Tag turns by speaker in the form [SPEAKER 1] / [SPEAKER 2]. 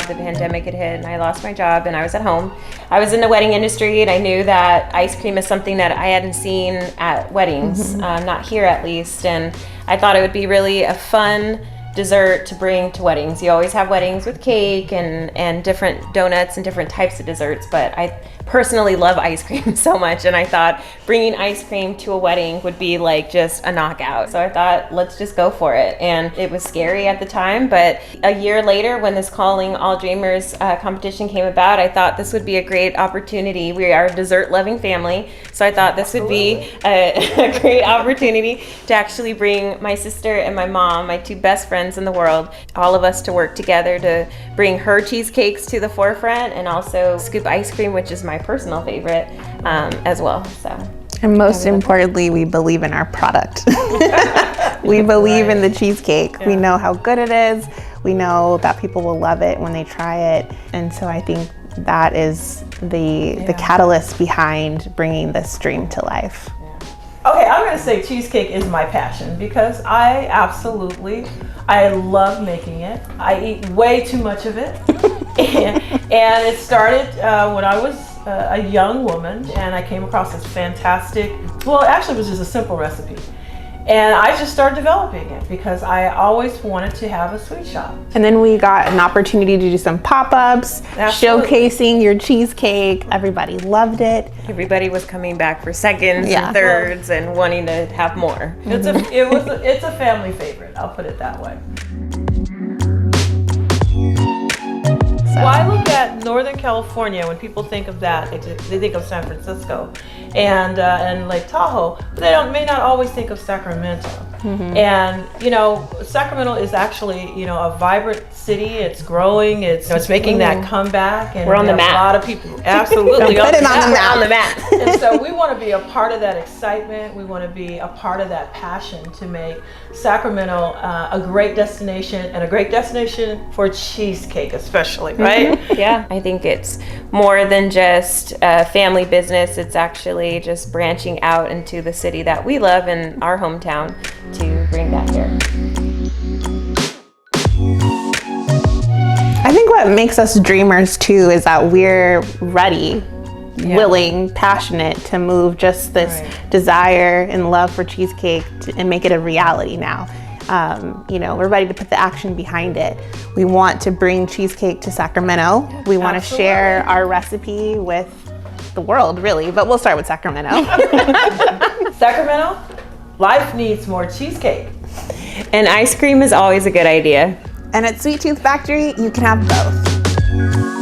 [SPEAKER 1] The pandemic had hit and I lost my job and I was at home. I was in the wedding industry and I knew that ice cream is something that I hadn't seen at weddings, not here at least. And I thought it would be really a fun dessert to bring to weddings. You always have weddings with cake and different donuts and different types of desserts, but I personally love ice cream so much, and I thought bringing ice cream to a wedding would be like just a knockout. So I thought, let's just go for it. And it was scary at the time, but a year later when this Calling All Dreamers competition came about, I thought this would be a great opportunity. We are a dessert loving family, so I thought this would be a great opportunity to actually bring my sister and my mom, my two best friends in the world, all of us to work together to bring her cheesecakes to the forefront and also scoop ice cream, which is my personal favorite as well. So,
[SPEAKER 2] and most importantly, we believe in our product. We believe in the cheesecake. Yeah. We know how good it is. We know that people will love it when they try it. And so I think that is the catalyst behind bringing this dream to life.
[SPEAKER 3] Okay, I'm going to say cheesecake is my passion because I love making it. I eat way too much of it. and it started when I was a young woman and I came across this fantastic, well, actually it was just a simple recipe. And I just started developing it because I always wanted to have a sweet shop.
[SPEAKER 2] And then we got an opportunity to do some pop-ups, showcasing your cheesecake. Everybody loved it.
[SPEAKER 1] Everybody was coming back for seconds and thirds and wanting to have more.
[SPEAKER 3] It's a family favorite, I'll put it that way. Well, I look at Northern California, when people think of that, they think of San Francisco and Lake Tahoe, but they may not always think of Sacramento. Mm-hmm. And, Sacramento is actually, a vibrant city. It's growing. It's making that comeback. And
[SPEAKER 1] we're on the map.
[SPEAKER 3] A lot of people, absolutely.
[SPEAKER 2] Put it on the map.
[SPEAKER 3] And so we want to be a part of that excitement. We want to be a part of that passion to make Sacramento a great destination, and a great destination for cheesecake especially, right?
[SPEAKER 1] Mm-hmm. Yeah, I think it's more than just a family business. It's actually just branching out into the city that we love in our hometown to bring that here.
[SPEAKER 2] I think what makes us dreamers too is that we're ready, willing, passionate to move just this desire and love for cheesecake and make it a reality now. We're ready to put the action behind it. We want to bring cheesecake to Sacramento. We want to share our recipe with the world, really, but we'll start with Sacramento.
[SPEAKER 3] Sacramento, life needs more cheesecake.
[SPEAKER 1] And ice cream is always a good idea.
[SPEAKER 2] And at Sweet Tooth Factory, you can have both.